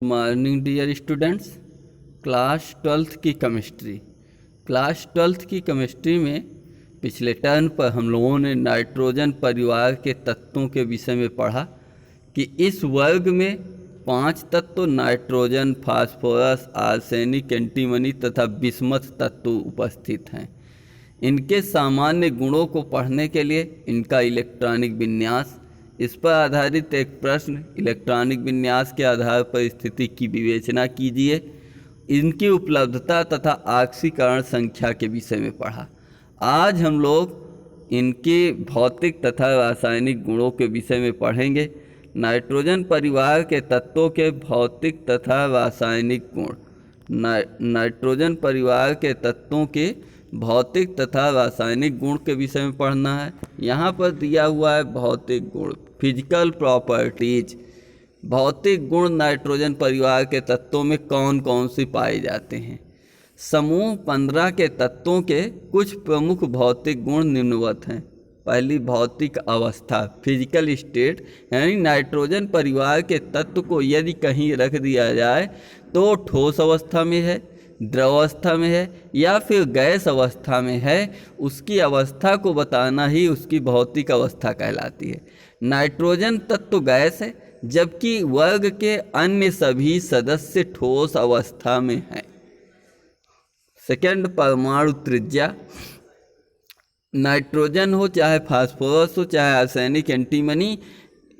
Morning dear students. Class twelfth की chemistry में पिछले टर्न पर हम लोगों ने नाइट्रोजन परिवार के तत्वों के विषय में पढ़ा कि इस वर्ग में 5 तत्व नाइट्रोजन, फास्फोरस, आर्सेनिक, एंटीमनी तथा बिस्मथ तत्व उपस्थित हैं। इनके सामान्य गुणों को पढ़ने के लिए इनका इलेक्ट्रॉनिक विन्यास, इस पर आधारित एक प्रश्न, इलेक्ट्रॉनिक विन्यास के आधार पर स्थिति की विवेचना कीजिए, इनकी उपलब्धता तथा ऑक्सीकरण संख्या के विषय में पढ़ा। आज हम लोग इनके भौतिक तथा रासायनिक गुणों के विषय में पढ़ेंगे। नाइट्रोजन परिवार के तत्वों के भौतिक तथा रासायनिक गुण। नाइट्रोजन परिवार के तत्वों के भौतिक तथा रासायनिक गुण के विषय में पढ़ना है। यहाँ पर दिया हुआ है भौतिक गुण, फिजिकल प्रॉपर्टीज। भौतिक गुण नाइट्रोजन परिवार के तत्वों में कौन कौन से पाए जाते हैं। समूह 15 के तत्वों के कुछ प्रमुख भौतिक गुण निम्नवत हैं। पहली, भौतिक अवस्था, फिजिकल स्टेट, यानी नाइट्रोजन परिवार के तत्व को यदि कहीं रख दिया जाए तो ठोस अवस्था में है, द्रवावस्था में है या फिर गैस अवस्था में है, उसकी अवस्था को बताना ही उसकी भौतिक अवस्था कहलाती है। नाइट्रोजन तत्व गैस है, जबकि वर्ग के अन्य सभी सदस्य ठोस अवस्था में हैं। सेकंड, परमाणु त्रिज्या। नाइट्रोजन हो, चाहे फास्फोरस हो, चाहे आर्सेनिक, एंटीमनी,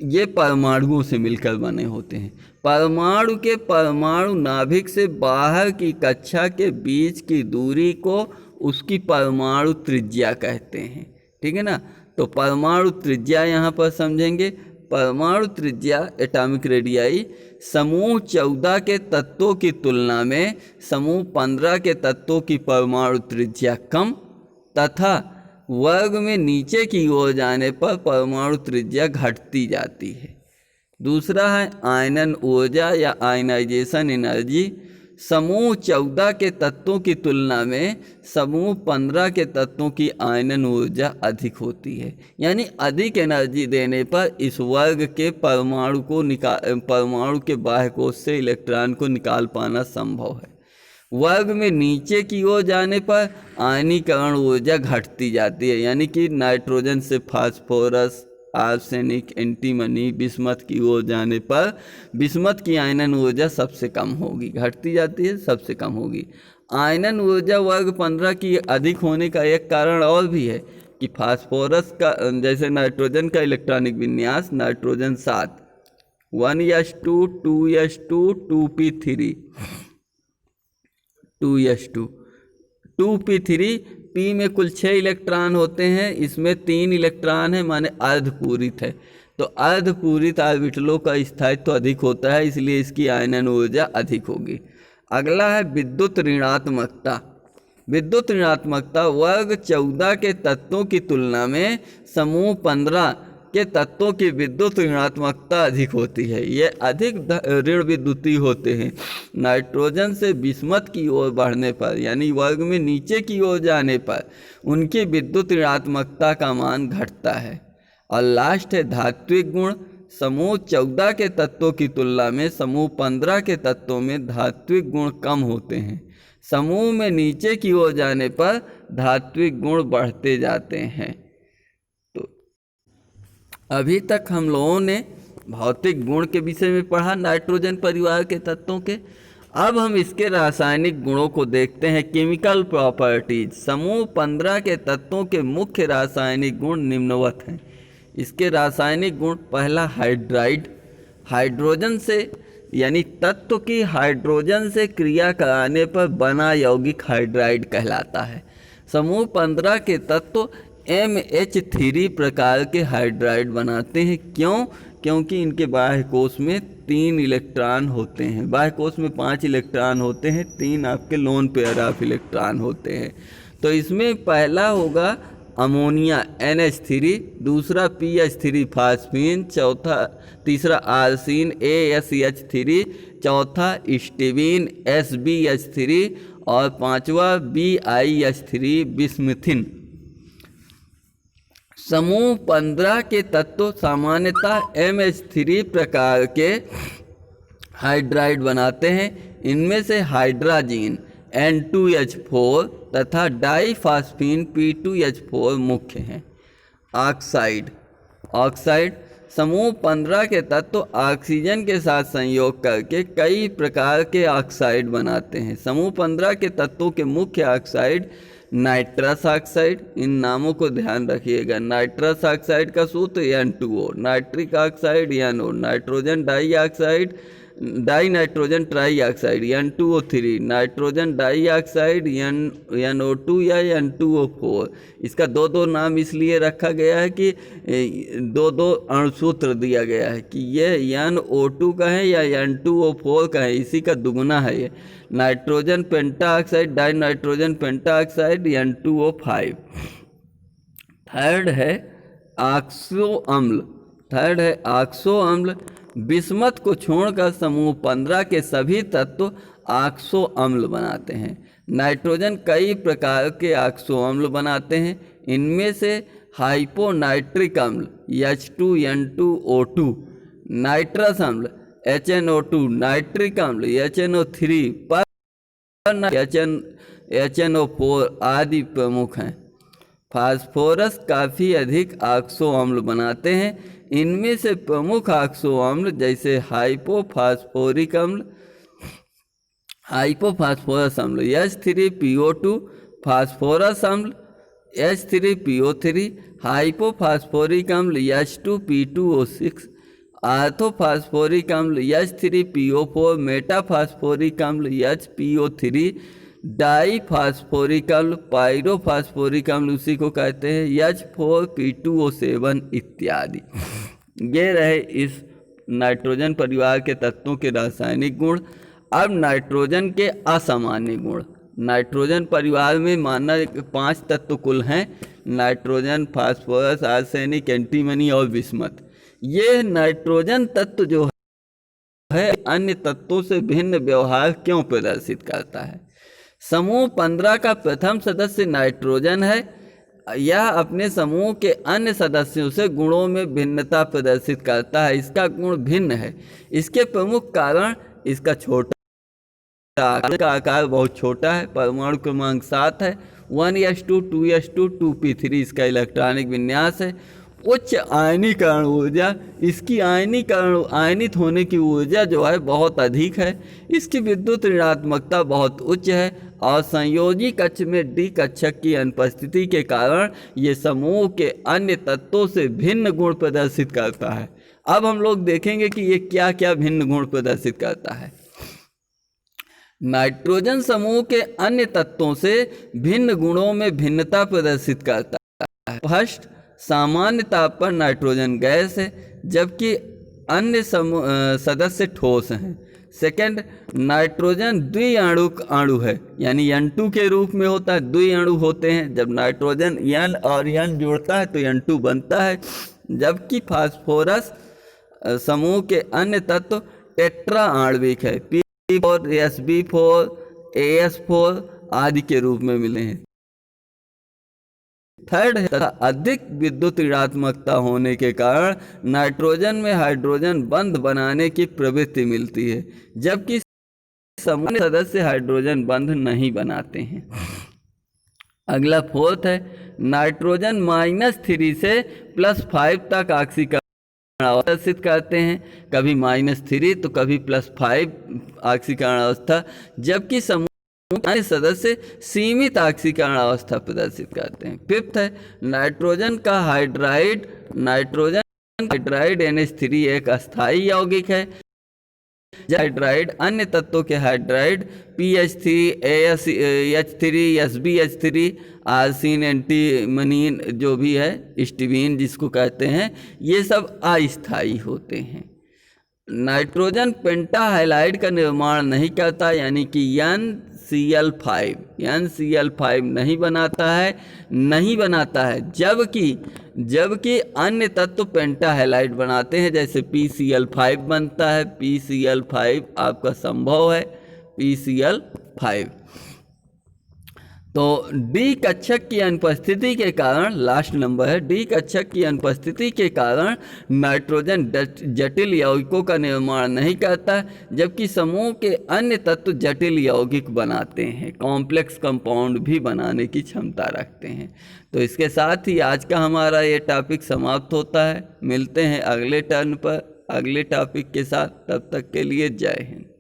ये परमाणुओं से मिलकर बने होते हैं। परमाणु के परमाणु नाभिक से बाहर की कक्षा के बीच की दूरी को उसकी परमाणु त्रिज्या कहते हैं। ठीक है ना। तो परमाणु त्रिज्या यहाँ पर समझेंगे। परमाणु त्रिज्या, एटॉमिक रेडियाई, समूह 14 के तत्वों की तुलना में समूह 15 के तत्वों की परमाणु त्रिज्या कम तथा वर्ग में नीचे की ओर जाने पर परमाणु त्रिज्या घटती जाती है। दूसरा है आयनन ऊर्जा या आयनाइजेशन एनर्जी। समूह 14 के तत्वों की तुलना में समूह 15 के तत्वों की आयनन ऊर्जा अधिक होती है, यानी अधिक एनर्जी देने पर इस वर्ग के परमाणु के बाह्य कोश से इलेक्ट्रॉन को निकाल पाना संभव है। वर्ग में नीचे की ओर जाने पर आयनीकरण ऊर्जा घटती जाती है, यानी कि नाइट्रोजन से फास्फोरस, आर्सेनिक, एंटीमनी, बिस्मथ की ओर जाने पर बिस्मथ की आयनन ऊर्जा सबसे कम होगी, घटती जाती है, सबसे कम होगी। आयनन ऊर्जा वर्ग 15 की अधिक होने का एक कारण और भी है कि फास्फोरस का, जैसे नाइट्रोजन का इलेक्ट्रॉनिक विन्यास, nitrogen 7, 1s2 2s2 2p3 2s2 2p3, p में कुल 6 इलेक्ट्रॉन होते हैं, इसमें 3 इलेक्ट्रॉन है, माने अर्धपूरित है। तो अर्धपूरित ऑर्बिटलों का स्थायित्व तो अधिक होता है, इसलिए इसकी आयनन ऊर्जा अधिक होगी। अगला है विद्युत ऋणात्मकता। विद्युत ऋणात्मकता वर्ग 14 के तत्वों की तुलना में समूह 15 के तत्वों की विद्युत ऋणात्मकता अधिक होती है। ये अधिक ऋण विद्युतीय होते हैं। नाइट्रोजन से बिस्मथ की ओर बढ़ने पर, यानी वर्ग में नीचे की ओर जाने पर उनकी विद्युत ऋणात्मकता का मान घटता है। और लास्ट है धात्विक गुण। समूह 14 के तत्वों की तुलना में समूह 15 के तत्वों में धात्विक गुण कम होते हैं। समूह में नीचे की ओर जाने पर धात्विक गुण बढ़ते जाते हैं। अभी तक हम लोगों ने भौतिक गुण के विषय में पढ़ा नाइट्रोजन परिवार के तत्वों के। अब हम इसके रासायनिक गुणों को देखते हैं, केमिकल प्रॉपर्टीज। समूह 15 के तत्वों के मुख्य रासायनिक गुण निम्नवत हैं। इसके रासायनिक गुण, पहला हाइड्राइड, हाइड्रोजन से, यानी तत्व की हाइड्रोजन से क्रिया कराने पर बना यौगिक हाइड्राइड कहलाता है। समूह 15 के तत्व MH3 प्रकार के हाइड्राइड बनाते हैं। क्यों? क्योंकि इनके बाह्य कोश में 3 इलेक्ट्रॉन होते हैं। बाह्य कोश में 5 इलेक्ट्रॉन होते हैं, 3 आपके लोन पेयर ऑफ इलेक्ट्रॉन होते हैं। तो इसमें पहला होगा अमोनिया NH3, दूसरा PH3 फास्फीन, तीसरा आर्सिन ASH3, चौथा स्टीवीन SbH3 और पांचवा BiH3 बिस्मथिन। समूह 15 के तत्व सामान्यतः MH3 प्रकार के हाइड्राइड बनाते हैं। इनमें से हाइड्राजीन N2H4 तथा डाइफास्फीन P2H4 मुख्य हैं। ऑक्साइड समूह 15 के तत्व ऑक्सीजन के साथ संयोग करके कई प्रकार के ऑक्साइड बनाते हैं। समूह 15 के तत्वों के मुख्य ऑक्साइड नाइट्रस ऑक्साइड, इन नामों को ध्यान रखिएगा। नाइट्रस ऑक्साइड का सूत्र N2O, nitric oxide NO, nitrogen dioxide die nitrogen try oxide N2O3, nitrogen dioxide NO2 या N2O4। इसका दो नाम इसलिए रखा गया है कि दो अणुसूत्र दिया गया है कि ये NO2 का है या N2O4 का है, इसी का दुगुना है ये। Nitrogen pentoxide die nitrogen pentoxide N2O5। Third है ऑक्सो अम्ल। बिस्मथ को छोड़कर समूह 15 के सभी तत्व ऑक्सो अम्ल बनाते हैं। नाइट्रोजन कई प्रकार के ऑक्सो अम्ल बनाते हैं। इनमें से हाइपोनाइट्रिक अम्ल H2N2O2, नाइट्रस अम्ल HNO2, नाइट्रिक अम्ल HNO3 पर HNO4 आदि प्रमुख हैं। फास्फोरस काफ़ी अधिक ऑक्सो अम्ल बनाते हैं। इनमें से प्रमुख ऑक्सो अम्ल जैसे हाइपोफास्फोरस अम्ल H3PO2, फास्फोरस अम्ल H3PO3, हाइपोफास्फोरिक अम्ल H2P2O6, आर्थोफास्फोरिक अम्ल H3PO4, मेटाफास्फोरिक अम्ल HPO3, डाईफास्फोरिक अम्ल पायरोफास्फोरिक अम्ल उसी को कहते हैं H4P2O7 इत्यादि। ये रहे इस नाइट्रोजन परिवार के तत्वों के रासायनिक गुण। अब नाइट्रोजन के असामान्य गुण। नाइट्रोजन परिवार में माना 5 तत्व कुल हैं: नाइट्रोजन, फास्फोरस, आर्सेनिक, एंटीमनी और बिस्मथ। ये नाइट्रोजन तत्व जो है अन्य तत्वों से भिन्न व्यवहार क्यों प्रदर्शित करता है? समूह 15 का प्रथम सदस्य नाइट्रोजन है। यह अपने समूह के अन्य सदस्यों से गुणों में भिन्नता प्रदर्शित करता है। इसका गुण भिन्न है। इसके प्रमुख कारण इसका आकार बहुत छोटा है। परमाणु क्रमांक 7 है। 1s2 2s2 2p3 इसका इलेक्ट्रॉनिक विन्यास है। उच्च आयनीकरण ऊर्जा, इसकी आयनित होने की ऊर्जा जो है बहुत अधिक है। इसकी विद्युत ऋणात्मकता बहुत उच्च है और संयोजी कक्ष में डी कक्षक की अनुपस्थिति के कारण ये समूह के अन्य तत्वों से भिन्न गुण प्रदर्शित करता है। अब हम लोग देखेंगे कि ये क्या क्या भिन्न गुण प्रदर्शित करता है। नाइट्रोजन समूह के अन्य तत्वों से भिन्न गुणों में भिन्नता प्रदर्शित करता है। फर्स्ट, सामान्य ताप पर नाइट्रोजन गैस है जबकि अन्य सदस्य ठोस हैं। सेकंड, नाइट्रोजन द्विआणुक अणु है, यानी N2 के रूप में होता है। द्विअणु होते हैं, जब नाइट्रोजन N और N जुड़ता है तो N2 बनता है। जबकि फास्फोरस समूह के अन्य तत्व टेट्रा आणविक है, P4, Sb4, As4 आदि के रूप में मिले हैं। थर्ड है, तथा अधिक विद्युत ऋणात्मकता होने के कारण नाइट्रोजन में हाइड्रोजन बंध बनाने की प्रवृत्ति मिलती है, जबकि सामान्य सदस्य हाइड्रोजन बंध नहीं बनाते हैं। अगला फोर्थ है, नाइट्रोजन -3 से +5 तक ऑक्सीकरण प्रदर्शित करते हैं। कभी -3 तो कभी +5 ऑक्सीकरण अवस्था, जबकि समूह अन्य सदस्य सीमित ऑक्सीकरण अवस्था प्रदर्शित करते हैं। फिफ्थ है, नाइट्रोजन हाइड्राइड NH3 एक अस्थायी यौगिक है। हाइड्राइड अन्य तत्वों के hydride PH3, ASH3, SbH3, arsine, एंटीमनीन जो भी है, स्टीवीन जिसको कहते हैं, ये सब अस्थायी होते हैं। नाइट्रोजन पेंटाहाइलाइड का निर्माण नहीं करता, यानी कि NCl5 नहीं बनाता है, जबकि अन्य तत्व पेंटाहाइलाइड बनाते हैं, जैसे PCl5 बनता है। PCl5 आपका संभव है, PCl5। तो डी कक्षक की अनुपस्थिति के कारण, लास्ट नंबर है, डी कक्षक की अनुपस्थिति के कारण नाइट्रोजन जटिल यौगिकों का निर्माण नहीं करता, जबकि समूह के अन्य तत्व जटिल यौगिक बनाते हैं, कॉम्प्लेक्स कंपाउंड भी बनाने की क्षमता रखते हैं। तो इसके साथ ही आज का हमारा ये टॉपिक समाप्त होता है। मिलते हैं अगले टर्न पर अगले टॉपिक के साथ, तब तक के लिए जय हिंद।